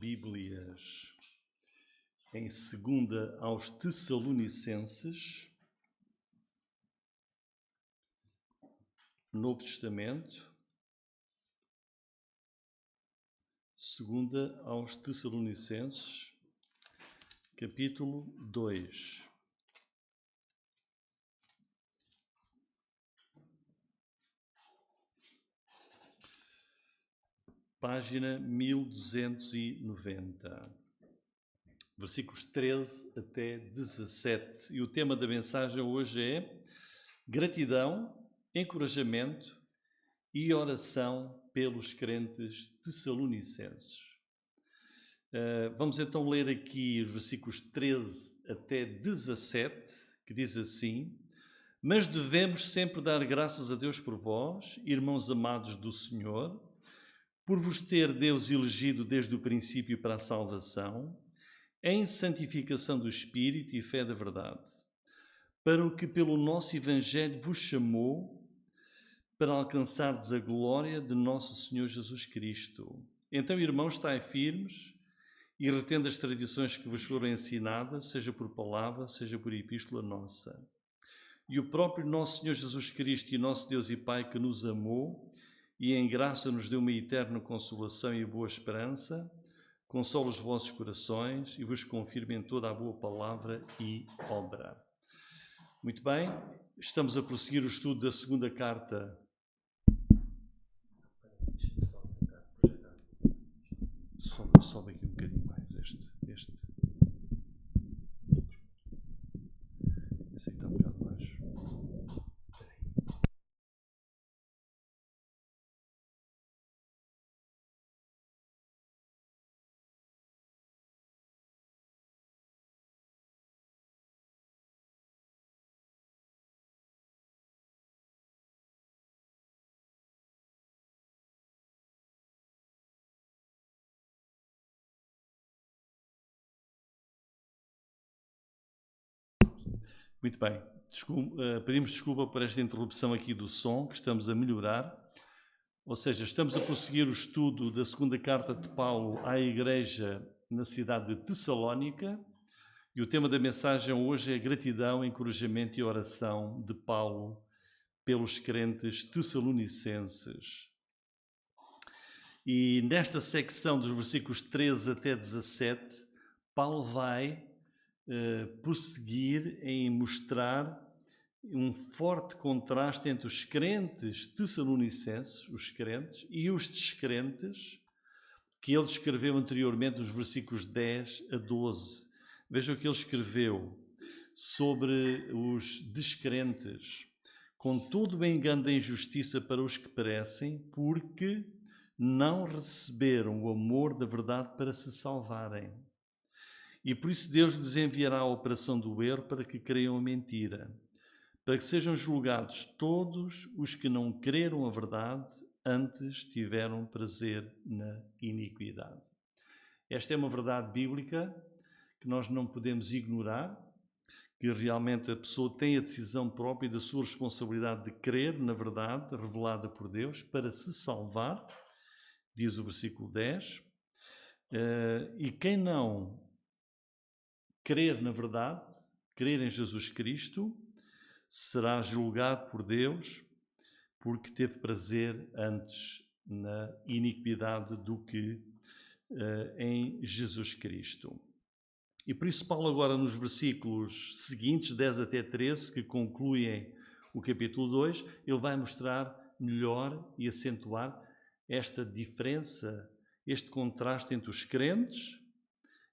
Bíblias em 2ª aos Tessalonicenses, Novo Testamento, 2ª aos Tessalonicenses, capítulo 2. Página 1290, versículos 13 até 17. E o tema da mensagem hoje é gratidão, encorajamento e oração pelos crentes tessalonicenses. Vamos então ler aqui os versículos 13 até 17, que diz assim: Mas devemos sempre dar graças a Deus por vós, irmãos amados do Senhor, por vos ter Deus elegido desde o princípio para a salvação, em santificação do Espírito e fé da verdade, para o que pelo nosso Evangelho vos chamou, para alcançardes a glória de nosso Senhor Jesus Cristo. Então, irmãos, estai firmes e retendo as tradições que vos foram ensinadas, seja por palavra, seja por epístola nossa. E o próprio nosso Senhor Jesus Cristo e nosso Deus e Pai, que nos amou e em graça nos deu uma eterna consolação e boa esperança, console os vossos corações e vos confirme em toda a boa palavra e obra. Muito bem, estamos a prosseguir o estudo da segunda carta. Deixa-me só tentar projetar. Sobe aqui um bocadinho mais este. Esse aqui está um bocado baixo. Muito bem, pedimos desculpa por esta interrupção aqui do som, que estamos a melhorar. Ou seja, estamos a prosseguir o estudo da segunda carta de Paulo à igreja na cidade de Tessalónica, e o tema da mensagem hoje é gratidão, encorajamento e oração de Paulo pelos crentes tessalonicenses. E nesta secção dos versículos 13 até 17, Paulo vai prosseguir em mostrar um forte contraste entre os crentes tessalonicenses, os crentes, e os descrentes, que ele escreveu anteriormente nos versículos 10 a 12. Vejam o que ele escreveu sobre os descrentes. Com todo o engano da injustiça para os que perecem, porque não receberam o amor da verdade para se salvarem. E por isso Deus lhes enviará a operação do erro para que creiam a mentira, para que sejam julgados todos os que não creram a verdade, antes tiveram prazer na iniquidade. Esta é uma verdade bíblica que nós não podemos ignorar, que realmente a pessoa tem a decisão própria da sua responsabilidade de crer na verdade revelada por Deus para se salvar, diz o versículo 10, e quem não crer na verdade, crer em Jesus Cristo, será julgado por Deus porque teve prazer antes na iniquidade do que em Jesus Cristo. E por isso Paulo agora nos versículos seguintes, 10 até 13, que concluem o capítulo 2, ele vai mostrar melhor e acentuar esta diferença, este contraste entre os crentes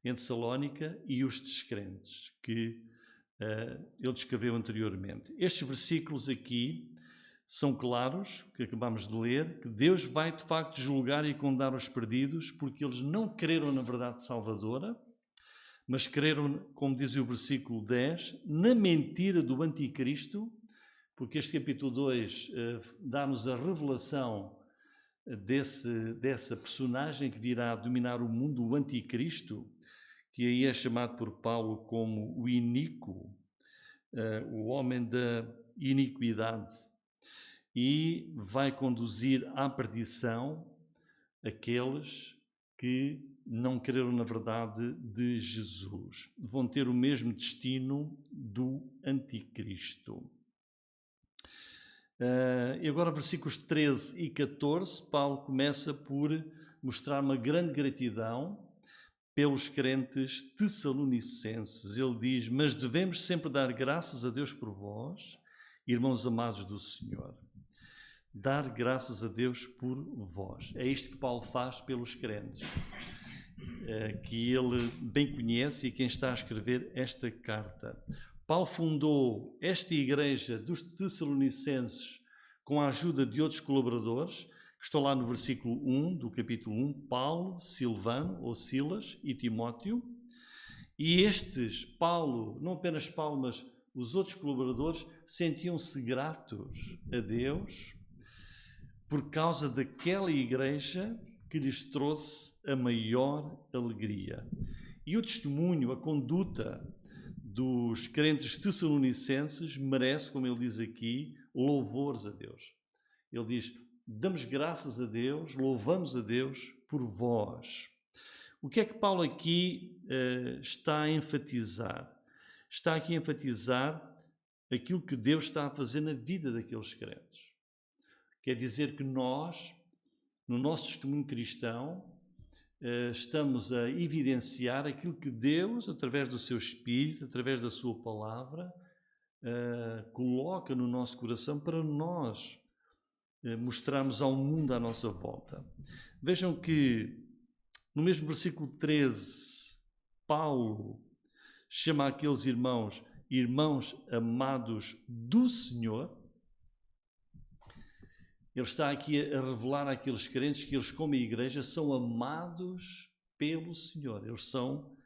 em Tessalónica e os descrentes, que ele descreveu anteriormente. Estes versículos aqui são claros, que acabamos de ler, que Deus vai de facto julgar e condenar os perdidos, porque eles não creram na verdade salvadora, mas creram, como diz o versículo 10, na mentira do anticristo, porque este capítulo 2 dá-nos a revelação dessa personagem que virá dominar o mundo, o anticristo, que aí é chamado por Paulo como o iníquo, o homem da iniquidade, e vai conduzir à perdição aqueles que não creram na verdade de Jesus. Vão ter o mesmo destino do anticristo. E agora, versículos 13 e 14, Paulo começa por mostrar uma grande gratidão pelos crentes tessalonicenses. Ele diz: mas devemos sempre dar graças a Deus por vós, irmãos amados do Senhor. Dar graças a Deus por vós. É isto que Paulo faz pelos crentes, que ele bem conhece e quem está a escrever esta carta. Paulo fundou esta igreja dos Tessalonicenses com a ajuda de outros colaboradores, que estão lá no versículo 1 do capítulo 1, Paulo, Silvano ou Silas e Timóteo. E estes, Paulo, não apenas Paulo, mas os outros colaboradores, sentiam-se gratos a Deus por causa daquela igreja que lhes trouxe a maior alegria. E o testemunho, a conduta dos crentes tessalonicenses merece, como ele diz aqui, louvores a Deus. Ele diz: damos graças a Deus, louvamos a Deus por vós. O que é que Paulo aqui está a enfatizar? Está aqui a enfatizar aquilo que Deus está a fazer na vida daqueles crentes. Quer dizer que nós, no nosso testemunho cristão, estamos a evidenciar aquilo que Deus, através do seu Espírito, através da sua palavra, coloca no nosso coração para nós mostrarmos ao mundo à nossa volta. Vejam que no mesmo versículo 13, Paulo chama aqueles irmãos amados do Senhor. Ele está aqui a revelar àqueles crentes que eles, como igreja, são amados pelo Senhor. Eles são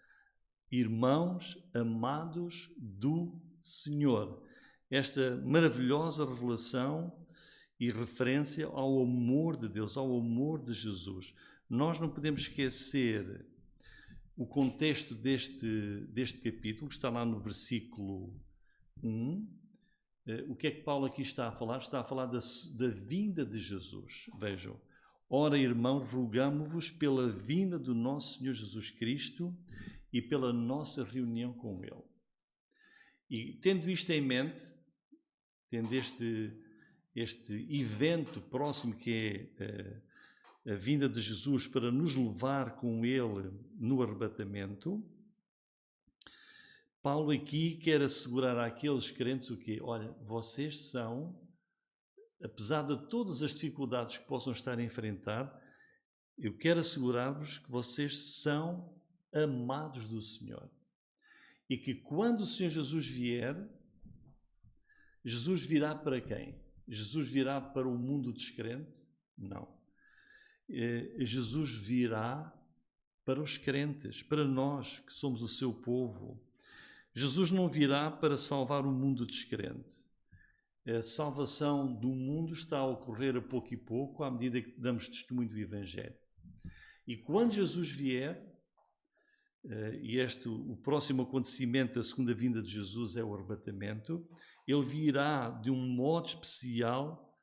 irmãos amados do Senhor. Esta maravilhosa revelação e referência ao amor de Deus, ao amor de Jesus. Nós não podemos esquecer o contexto deste capítulo, que está lá no versículo 1. O que é que Paulo aqui está a falar? Está a falar da vinda de Jesus. Vejam: ora, irmãos, rogamo-vos pela vinda do nosso Senhor Jesus Cristo e pela nossa reunião com Ele. E tendo isto em mente, tendo este evento próximo que é a vinda de Jesus para nos levar com Ele no arrebatamento, Paulo aqui quer assegurar àqueles crentes o quê? Olha, vocês são, apesar de todas as dificuldades que possam estar a enfrentar, eu quero assegurar-vos que vocês são amados do Senhor. E que quando o Senhor Jesus vier, Jesus virá para quem? Jesus virá para o mundo descrente? Não. Jesus virá para os crentes, para nós que somos o seu povo. Jesus não virá para salvar o mundo descrente. A salvação do mundo está a ocorrer a pouco e pouco, à medida que damos testemunho do Evangelho. E quando Jesus vier, o próximo acontecimento da segunda vinda de Jesus é o arrebatamento, ele virá de um modo especial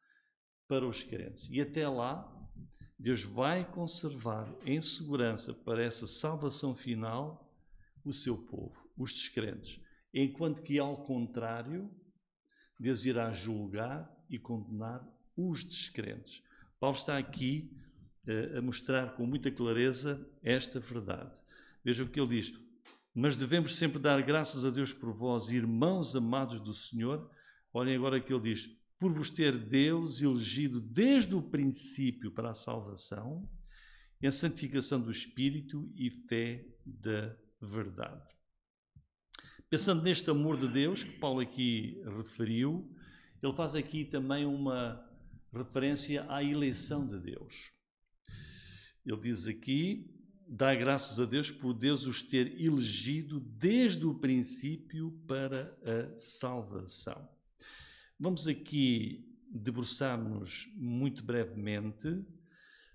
para os crentes. E até lá, Deus vai conservar em segurança para essa salvação final o seu povo, os descrentes. Enquanto que, ao contrário, Deus irá julgar e condenar os descrentes. Paulo está aqui a mostrar com muita clareza esta verdade. Vejam o que ele diz: mas devemos sempre dar graças a Deus por vós, irmãos amados do Senhor. Olhem agora o que ele diz: por vos ter Deus elegido desde o princípio para a salvação, em santificação do Espírito e fé da verdade. Pensando neste amor de Deus que Paulo aqui referiu, ele faz aqui também uma referência à eleição de Deus. Ele diz aqui: dá graças a Deus por Deus os ter elegido desde o princípio para a salvação. Vamos aqui debruçar-nos muito brevemente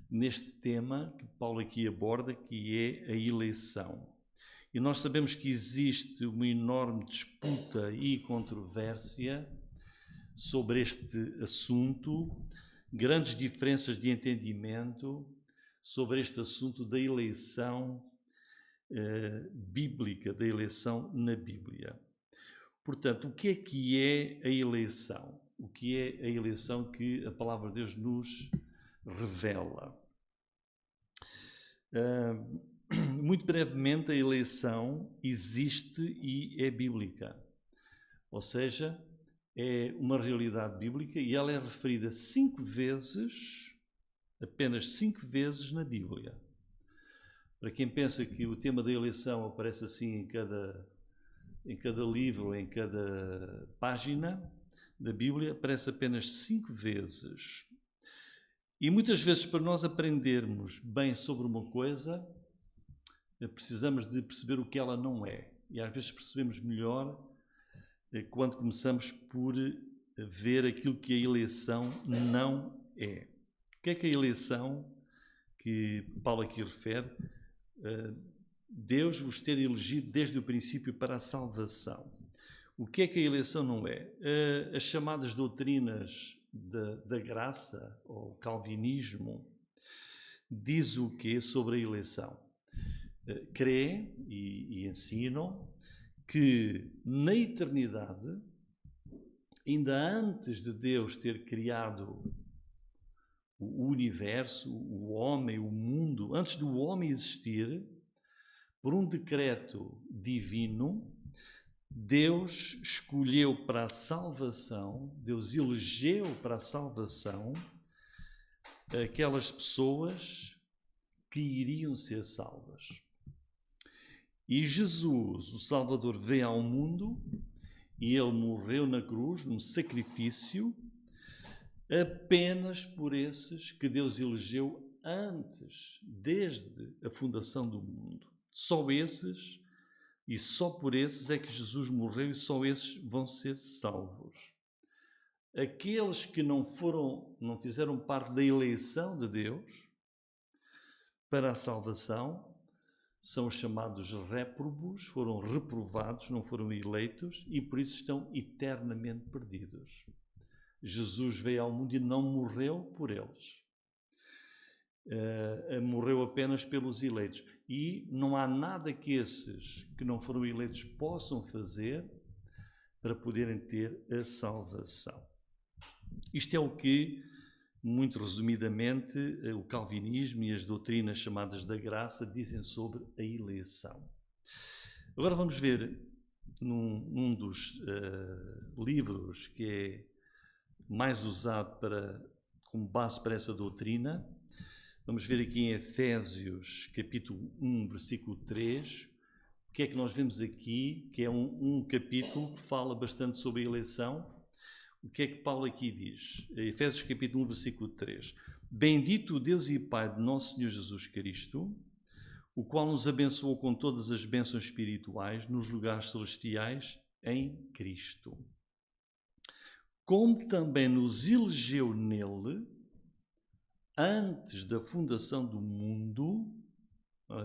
neste tema que Paulo aqui aborda, que é a eleição. E nós sabemos que existe uma enorme disputa e controvérsia sobre este assunto, grandes diferenças de entendimento sobre este assunto da eleição bíblica, da eleição na Bíblia. Portanto, o que é a eleição? O que é a eleição que a palavra de Deus nos revela? Muito brevemente, a eleição existe e é bíblica. Ou seja, é uma realidade bíblica e ela é referida 5 vezes, apenas 5 vezes na Bíblia. Para quem pensa que o tema da eleição aparece assim em cada livro, em cada página da Bíblia, aparece apenas 5 vezes. E muitas vezes, para nós aprendermos bem sobre uma coisa, precisamos de perceber o que ela não é. E às vezes percebemos melhor quando começamos por ver aquilo que a eleição não é. O que é a eleição que Paulo aqui refere? Deus vos ter elegido desde o princípio para a salvação. O que é que a eleição não é? As chamadas doutrinas da graça, ou calvinismo, diz o quê sobre a eleição? Crê e ensinam que na eternidade, ainda antes de Deus ter criado o universo, o homem, o mundo, antes do homem existir, por um decreto divino, Deus escolheu para a salvação, Deus elegeu para a salvação aquelas pessoas que iriam ser salvas. E Jesus, o Salvador, veio ao mundo e ele morreu na cruz, num sacrifício, apenas por esses que Deus elegeu antes, desde a fundação do mundo. Só esses, e só por esses é que Jesus morreu e só esses vão ser salvos. Aqueles que não fizeram parte da eleição de Deus para a salvação, são chamados réprobos, foram reprovados, não foram eleitos e por isso estão eternamente perdidos. Jesus veio ao mundo e não morreu por eles. Morreu apenas pelos eleitos. E não há nada que esses que não foram eleitos possam fazer para poderem ter a salvação. Isto é o que, muito resumidamente, o calvinismo e as doutrinas chamadas da graça dizem sobre a eleição. Agora vamos ver num dos livros que é mais usado como base para essa doutrina. Vamos ver aqui em Efésios, capítulo 1, versículo 3. O que é que nós vemos aqui? Que é um capítulo que fala bastante sobre a eleição. O que é que Paulo aqui diz? Efésios capítulo 1, versículo 3. Bendito o Deus e Pai de nosso Senhor Jesus Cristo, o qual nos abençoou com todas as bênçãos espirituais nos lugares celestiais em Cristo. Como também nos elegeu nele, antes da fundação do mundo.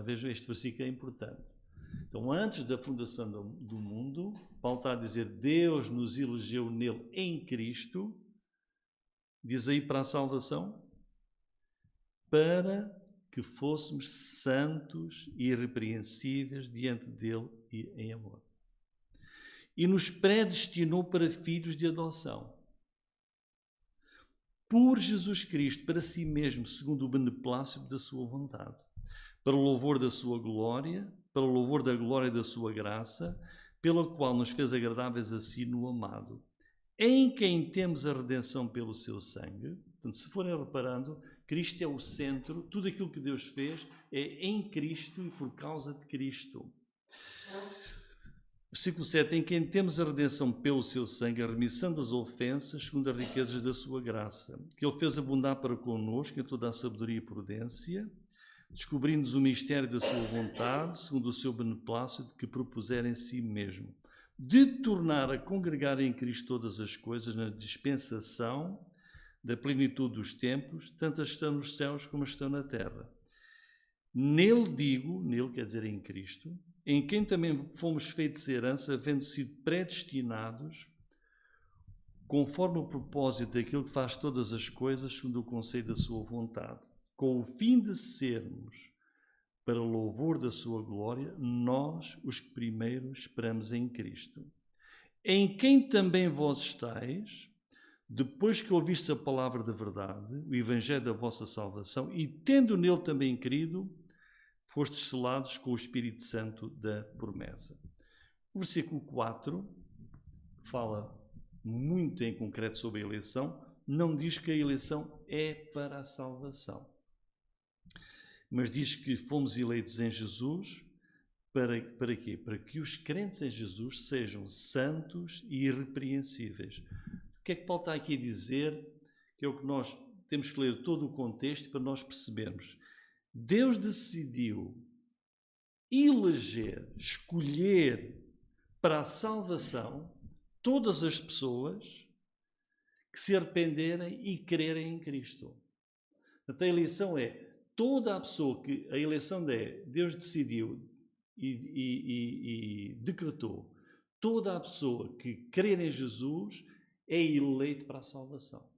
Vejam, este versículo é importante. Então, antes da fundação do mundo, Paulo está a dizer, Deus nos elegeu nele em Cristo, diz aí para a salvação, para que fôssemos santos e irrepreensíveis diante dele e em amor. E nos predestinou para filhos de adoção, por Jesus Cristo, para si mesmo, segundo o beneplácito da sua vontade, para o louvor da sua glória, para o louvor da glória da sua graça, pela qual nos fez agradáveis a si no amado, em quem temos a redenção pelo seu sangue. Portanto, se forem reparando, Cristo é o centro, tudo aquilo que Deus fez é em Cristo e por causa de Cristo. Versículo 7, em quem temos a redenção pelo seu sangue, a remissão das ofensas, segundo as riquezas da sua graça, que ele fez abundar para connosco em toda a sabedoria e prudência, descobrindo-nos o mistério da sua vontade, segundo o seu beneplácito, que propusera em si mesmo, de tornar a congregar em Cristo todas as coisas na dispensação da plenitude dos tempos, tanto as que estão nos céus como as que estão na terra. Nele quer dizer em Cristo, em quem também fomos feitos herança, havendo sido predestinados, conforme o propósito daquilo que faz todas as coisas, segundo o conselho da sua vontade, com o fim de sermos, para louvor da sua glória, nós, os que primeiro esperamos em Cristo, em quem também vós estáis, depois que ouvistes a palavra da verdade, o evangelho da vossa salvação, e tendo nele também crido, fostes selados com o Espírito Santo da promessa. O versículo 4 fala muito em concreto sobre a eleição, não diz que a eleição é para a salvação, mas diz que fomos eleitos em Jesus para quê? Para que os crentes em Jesus sejam santos e irrepreensíveis. O que é que Paulo está aqui a dizer? Que é o que nós temos que ler todo o contexto para nós percebermos. Deus decidiu eleger, escolher para a salvação todas as pessoas que se arrependerem e crerem em Cristo. Portanto, a eleição é toda a pessoa que a eleição é, Deus decidiu e decretou, toda a pessoa que crer em Jesus é eleito para a salvação.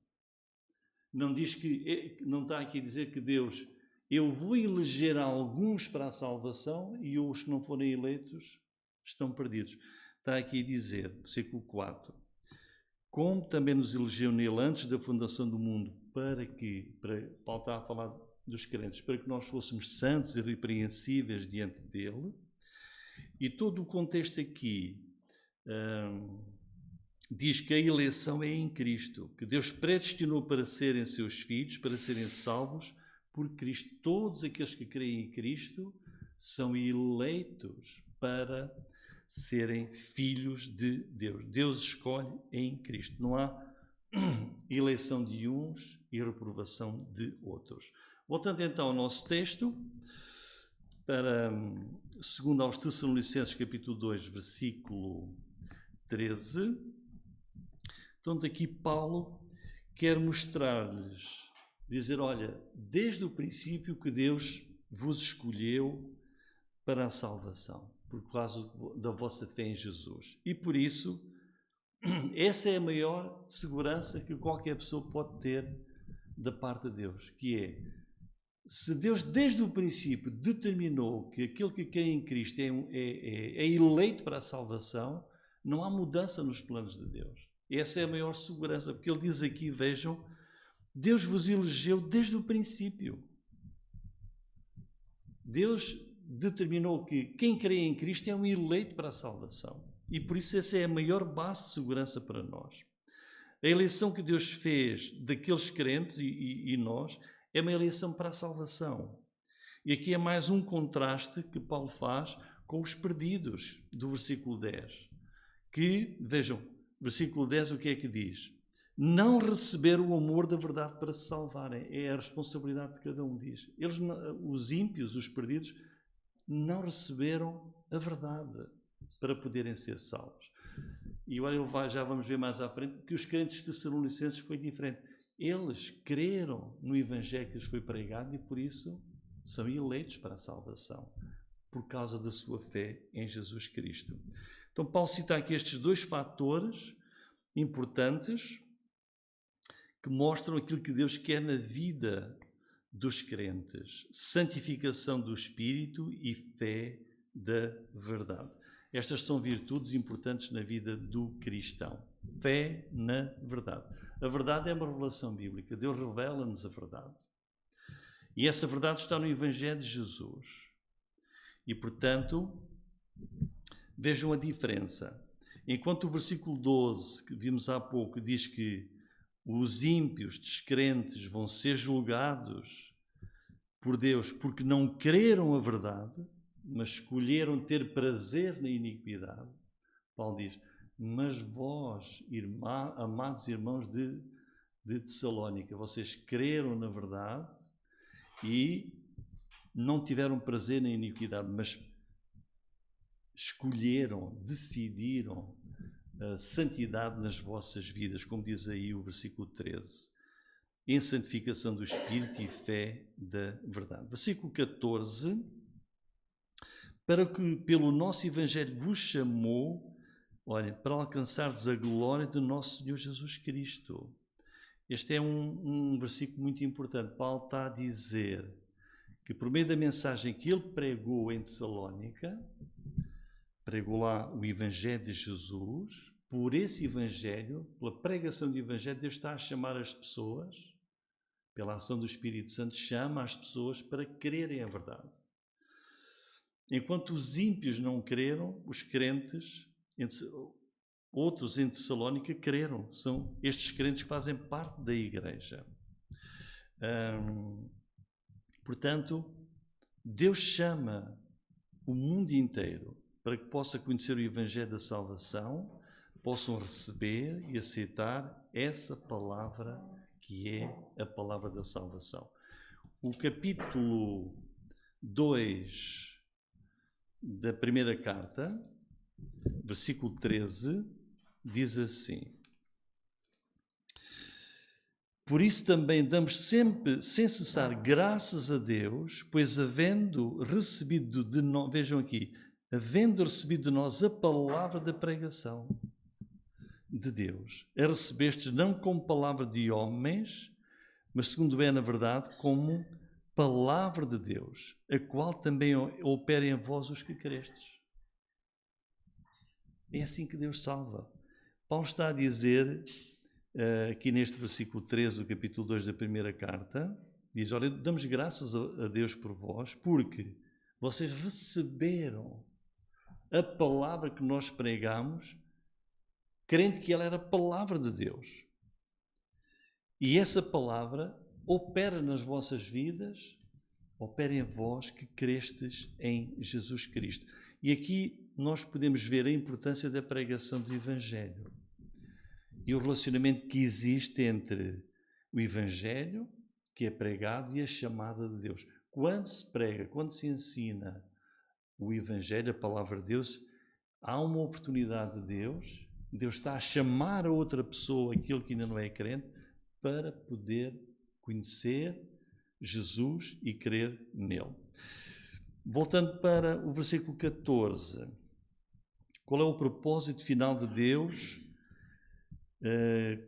Não diz que, não está aqui a dizer que Deus, eu vou eleger alguns para a salvação e os que não forem eleitos estão perdidos. Está aqui a dizer, versículo 4, como também nos elegeu nele antes da fundação do mundo, Paulo está a falar dos crentes, para que nós fôssemos santos e irrepreensíveis diante dele. E todo o contexto aqui diz que a eleição é em Cristo, que Deus predestinou para serem seus filhos, para serem salvos por Cristo. Todos aqueles que creem em Cristo são eleitos para serem filhos de Deus. Deus escolhe em Cristo. Não há eleição de uns e reprovação de outros. Voltando então ao nosso texto, segundo aos Tessalonicenses, capítulo 2, versículo 13. Então daqui Paulo quer mostrar-lhes, dizer, olha, desde o princípio que Deus vos escolheu para a salvação, por causa da vossa fé em Jesus. E por isso, essa é a maior segurança que qualquer pessoa pode ter da parte de Deus, que é, se Deus desde o princípio determinou que aquele que crê em Cristo é eleito para a salvação, não há mudança nos planos de Deus. Essa é a maior segurança, porque ele diz aqui, vejam, Deus vos elegeu desde o princípio. Deus determinou que quem crê em Cristo é um eleito para a salvação. E por isso essa é a maior base de segurança para nós. A eleição que Deus fez daqueles crentes e nós é uma eleição para a salvação. E aqui é mais um contraste que Paulo faz com os perdidos do versículo 10. Que, vejam, versículo 10 o que é que diz? Não receberam o amor da verdade para se salvarem. É a responsabilidade de cada um, diz. Eles, os ímpios, os perdidos, não receberam a verdade para poderem ser salvos. E agora já vamos ver mais à frente que os crentes tessalonicenses foi diferente. Eles creram no evangelho que lhes foi pregado e por isso são eleitos para a salvação, por causa da sua fé em Jesus Cristo. Então Paulo cita aqui estes dois fatores importantes que mostram aquilo que Deus quer na vida dos crentes: santificação do Espírito e fé da verdade. Estas são virtudes importantes na vida do cristão. Fé na verdade. A verdade é uma revelação bíblica. Deus revela-nos a verdade. E essa verdade está no Evangelho de Jesus. E, portanto, vejam a diferença. Enquanto o versículo 12, que vimos há pouco, diz que os ímpios, descrentes, vão ser julgados por Deus porque não creram a verdade, mas escolheram ter prazer na iniquidade. Paulo diz, mas vós, amados irmãos de Tessalónica, vocês creram na verdade e não tiveram prazer na iniquidade, mas escolheram, decidiram a santidade nas vossas vidas, como diz aí o versículo 13, em santificação do Espírito e fé da verdade. Versículo 14, para que pelo nosso Evangelho vos chamou, olha, para alcançardes a glória do nosso Senhor Jesus Cristo. Este é um versículo muito importante. Paulo está a dizer que por meio da mensagem que ele pregou em Tessalónica, pregou lá o Evangelho de Jesus, por esse Evangelho, pela pregação do Evangelho, Deus está a chamar as pessoas, pela ação do Espírito Santo, chama as pessoas para crerem a verdade. Enquanto os ímpios não creram, os crentes, outros em Tessalónica, creram. São estes crentes que fazem parte da igreja. Portanto, Deus chama o mundo inteiro para que possa conhecer o Evangelho da salvação, possam receber e aceitar essa palavra que é a palavra da salvação. O capítulo 2 da primeira carta, versículo 13, diz assim: por isso também damos sempre, sem cessar, graças a Deus, pois havendo recebido de nós, vejam aqui, havendo recebido de nós a palavra da pregação de Deus, a recebestes não como palavra de homens, mas segundo é na verdade, como palavra de Deus, a qual também opera em vós os que crestes. É assim que Deus salva. Paulo está a dizer, aqui neste versículo 13 do capítulo 2 da primeira carta, diz: olha, damos graças a Deus por vós, porque vocês receberam a palavra que nós pregamos, crendo que ela era a palavra de Deus. E essa palavra opera nas vossas vidas, opera em vós que crestes em Jesus Cristo. E aqui nós podemos ver a importância da pregação do Evangelho e o relacionamento que existe entre o Evangelho, que é pregado, e a chamada de Deus. Quando se prega, quando se ensina o Evangelho, a palavra de Deus, há uma oportunidade de Deus. Deus está a chamar a outra pessoa, aquele que ainda não é crente, para poder conhecer Jesus e crer nele. Voltando para o versículo 14. Qual é o propósito final de Deus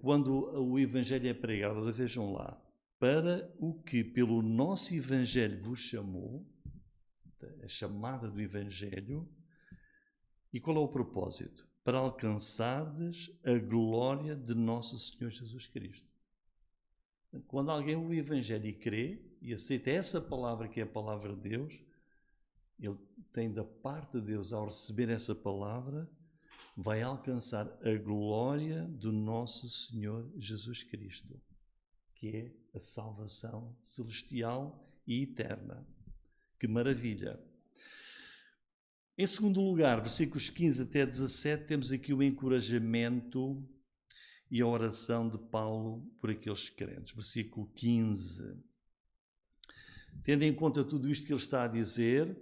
quando o Evangelho é pregado? Ora, vejam lá. Para o que pelo nosso Evangelho vos chamou, a chamada do Evangelho. E qual é o propósito? Para alcançardes a glória de nosso Senhor Jesus Cristo. Quando alguém ouve o Evangelho e crê, e aceita essa palavra que é a palavra de Deus, ele tem da parte de Deus, ao receber essa palavra, vai alcançar a glória do nosso Senhor Jesus Cristo, que é a salvação celestial e eterna. Que maravilha! Em segundo lugar, versículos 15 até 17, temos aqui o encorajamento e a oração de Paulo por aqueles crentes. Versículo 15. Tendo em conta tudo isto que ele está a dizer,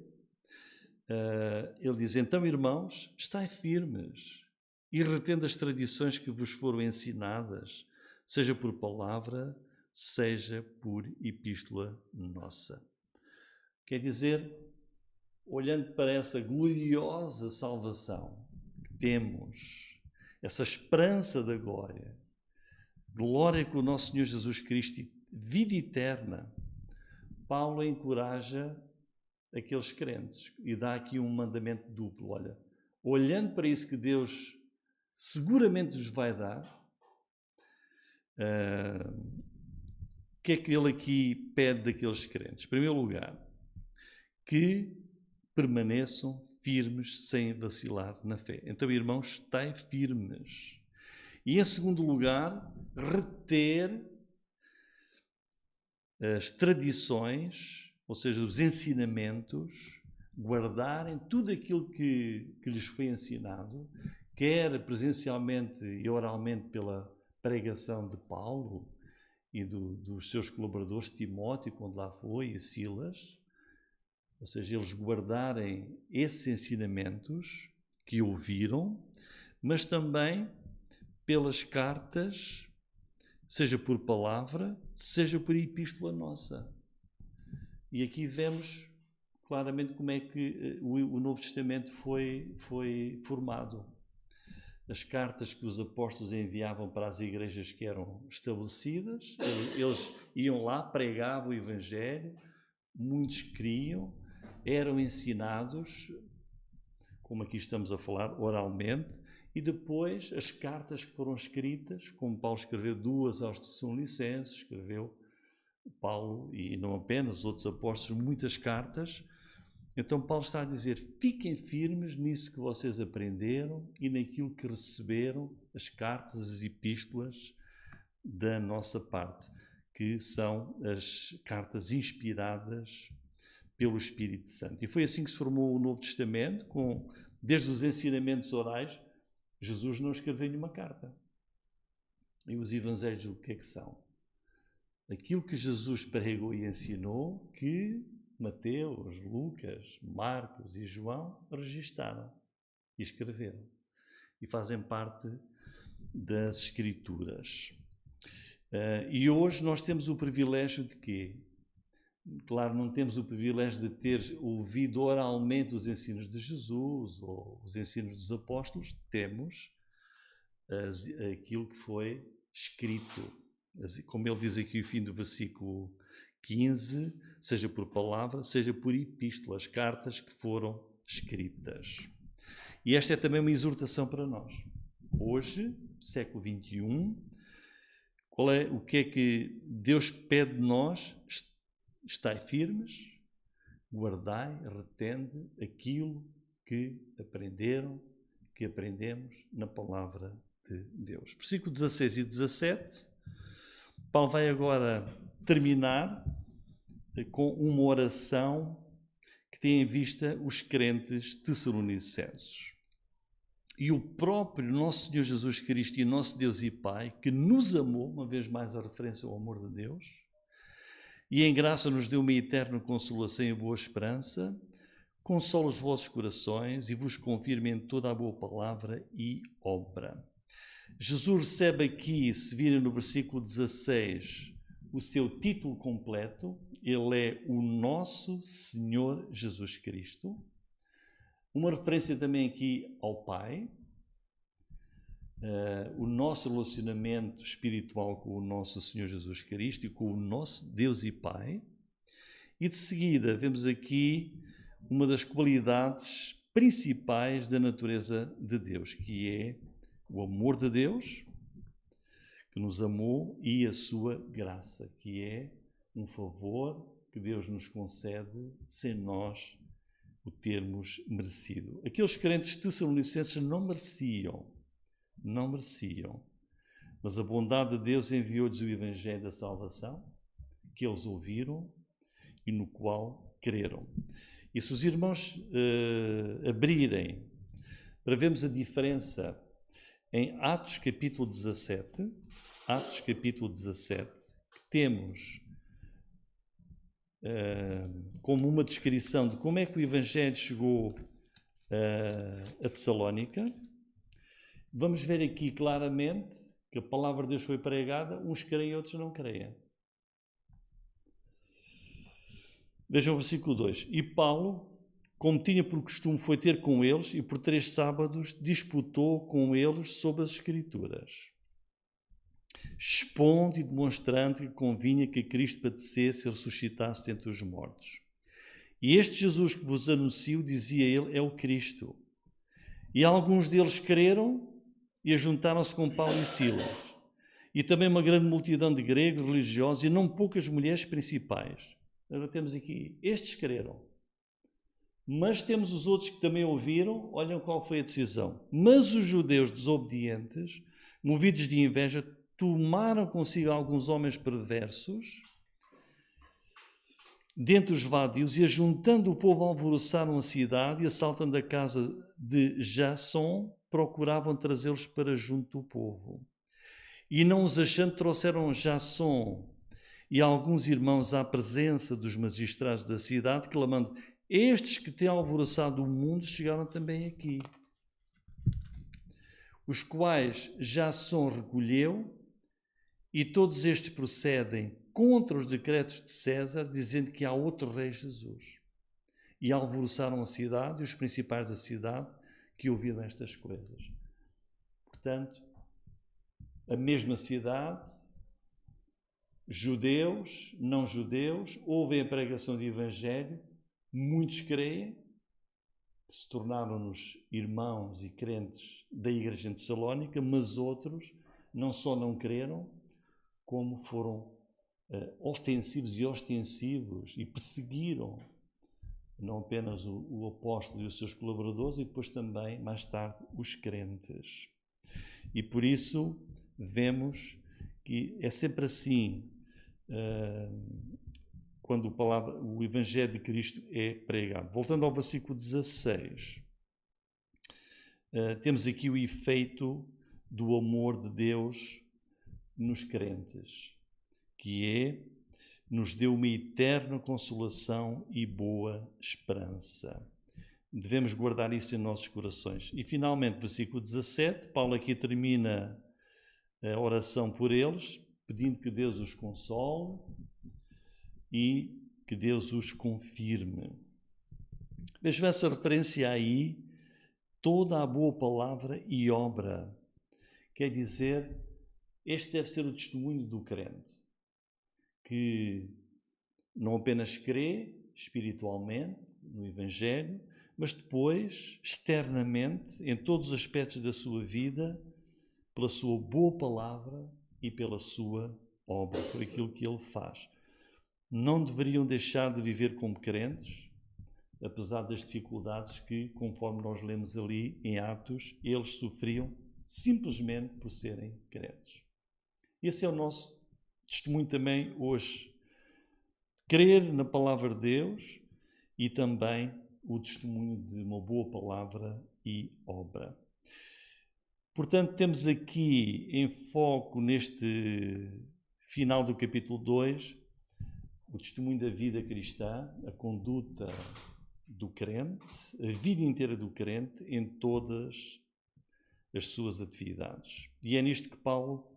ele diz: então, irmãos, estai firmes e retendo as tradições que vos foram ensinadas, seja por palavra, seja por epístola nossa. Quer dizer, olhando para essa gloriosa salvação que temos, essa esperança da glória, glória com o nosso Senhor Jesus Cristo, vida eterna, Paulo encoraja aqueles crentes e dá aqui um mandamento duplo. Olha, olhando para isso que Deus seguramente nos vai dar, o que é que ele aqui pede daqueles crentes? Em primeiro lugar, que permaneçam firmes sem vacilar na fé. Então, irmãos, estai firmes. E em segundo lugar, reter as tradições, ou seja, os ensinamentos, guardarem tudo aquilo que lhes foi ensinado, quer presencialmente e oralmente pela pregação de Paulo e dos seus colaboradores, Timóteo, quando lá foi, e Silas. Ou seja, eles guardarem esses ensinamentos que ouviram, mas também pelas cartas, seja por palavra, seja por epístola nossa. E aqui vemos claramente como é que o Novo Testamento foi formado. as cartas que os apóstolos enviavam para as igrejas que eram estabelecidas. Eles iam lá, pregavam o Evangelho, muitos criam, eram ensinados, como aqui estamos a falar, oralmente, e depois as cartas que foram escritas, como Paulo escreveu 2 aos Tessalonicenses, escreveu Paulo, e não apenas, os outros apóstolos, muitas cartas. Então Paulo está a dizer, fiquem firmes nisso que vocês aprenderam e naquilo que receberam, as cartas, as epístolas da nossa parte, que são as cartas inspiradas pelo Espírito Santo. E foi assim que se formou o Novo Testamento, desde os ensinamentos orais. Jesus não escreveu nenhuma carta. E os evangelhos o que é que são? Aquilo que Jesus pregou e ensinou, que Mateus, Lucas, Marcos e João registaram e escreveram. E fazem parte das Escrituras. E hoje nós temos o privilégio de quê? Claro, não temos o privilégio de ter ouvido oralmente os ensinos de Jesus ou os ensinos dos apóstolos. Temos aquilo que foi escrito. Como ele diz aqui no fim do versículo 15, seja por palavra, seja por epístolas, cartas que foram escritas. E esta é também uma exortação para nós. Hoje, século XXI, o que é que Deus pede de nós? Estai firmes, guardai, retende aquilo que aprenderam, que aprendemos na palavra de Deus. Versículo 16 e 17, Paulo vai agora terminar com uma oração que tem em vista os crentes tessalonicenses. E o próprio nosso Senhor Jesus Cristo e nosso Deus e Pai, que nos amou, uma vez mais a referência ao amor de Deus, e em graça nos deu uma eterna consolação e boa esperança, consola os vossos corações e vos confirme em toda a boa palavra e obra. Jesus recebe aqui, se virem no versículo 16, o seu título completo. Ele é o nosso Senhor Jesus Cristo. Uma referência também aqui ao Pai. O nosso relacionamento espiritual com o nosso Senhor Jesus Cristo e com o nosso Deus e Pai. E de seguida vemos aqui uma das qualidades principais da natureza de Deus, que é o amor de Deus, que nos amou, e a sua graça, que é um favor que Deus nos concede sem nós o termos merecido. Aqueles crentes tessalonicenses não mereciam, mas a bondade de Deus enviou-lhes o Evangelho da salvação, que eles ouviram e no qual creram. E se os irmãos abrirem para vermos a diferença em Atos capítulo 17, que temos como uma descrição de como é que o Evangelho chegou a Tessalónica, vamos ver aqui claramente que a palavra de Deus foi pregada, uns creem e outros não creem. Vejam o versículo 2. E Paulo, como tinha por costume, foi ter com eles e por 3 sábados disputou com eles sobre as Escrituras, expondo e demonstrando que convinha que Cristo padecesse e ressuscitasse dentre os mortos. E este Jesus que vos anuncio, dizia ele, é o Cristo. E alguns deles creram e ajuntaram-se com Paulo e Silas. E também uma grande multidão de gregos religiosos e não poucas mulheres principais. Agora temos aqui, estes creram. Mas temos os outros que também ouviram, olhem qual foi a decisão. Mas os judeus desobedientes, movidos de inveja, tomaram consigo alguns homens perversos dentre os vadios e, ajuntando o povo, alvoroçaram a cidade e, assaltando a casa de Jasson, procuravam trazê-los para junto do povo. E não os achando, trouxeram Jasson e alguns irmãos à presença dos magistrados da cidade, clamando: estes que têm alvoroçado o mundo chegaram também aqui. Os quais Jasson recolheu, e todos estes procedem contra os decretos de César, dizendo que há outro rei Jesus. E alvoroçaram a cidade e os principais da cidade que ouviram estas coisas. Portanto, a mesma cidade, judeus, não judeus, ouvem a pregação do Evangelho, muitos creem, se tornaram-nos irmãos e crentes da igreja em Tessalónica, mas outros não só não creram, como foram ofensivos e ostensivos e perseguiram não apenas o apóstolo e os seus colaboradores, e depois também, mais tarde, os crentes. E por isso vemos que é sempre assim, quando o Evangelho de Cristo é pregado. Voltando ao versículo 16, temos aqui o efeito do amor de Deus nos crentes, que é, nos deu uma eterna consolação e boa esperança. Devemos guardar isso em nossos corações. E finalmente, versículo 17, Paulo aqui termina a oração por eles, pedindo que Deus os console e que Deus os confirme. Vejam essa referência aí, toda a boa palavra e obra. Quer dizer, este deve ser o testemunho do crente, que não apenas crê espiritualmente no Evangelho, mas depois, externamente, em todos os aspectos da sua vida, pela sua boa palavra e pela sua obra, por aquilo que ele faz. Não deveriam deixar de viver como crentes, apesar das dificuldades que, conforme nós lemos ali em Atos, eles sofriam simplesmente por serem crentes. Esse é o nosso testemunho também hoje. Crer na palavra de Deus e também o testemunho de uma boa palavra e obra. Portanto, temos aqui em foco, neste final do capítulo 2, o testemunho da vida cristã, a conduta do crente, a vida inteira do crente em todas as suas atividades. E é nisto que Paulo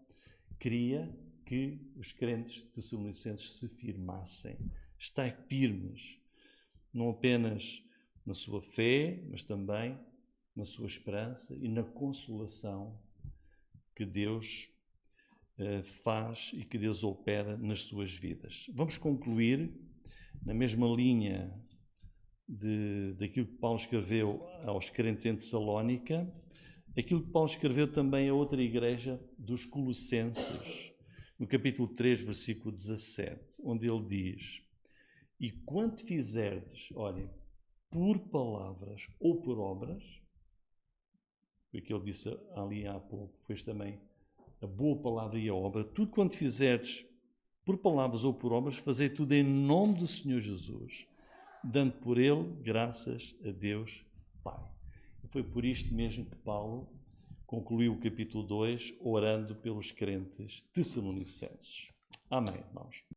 queria que os crentes tessalonicenses se firmassem. Estai firmes, não apenas na sua fé, mas também na sua esperança e na consolação que Deus faz e que Deus opera nas suas vidas. Vamos concluir na mesma linha daquilo que Paulo escreveu aos crentes em Tessalónica, aquilo que Paulo escreveu também a outra igreja dos Colossenses, no capítulo 3, versículo 17, onde ele diz: e quanto fizerdes, olhem, por palavras ou por obras, o que ele disse ali há pouco, fez também a boa palavra e a obra, tudo quanto fizerdes por palavras ou por obras, fazei tudo em nome do Senhor Jesus, dando por ele graças a Deus Pai. E foi por isto mesmo que Paulo concluiu o capítulo 2, orando pelos crentes tessalonicenses. Amém, irmãos.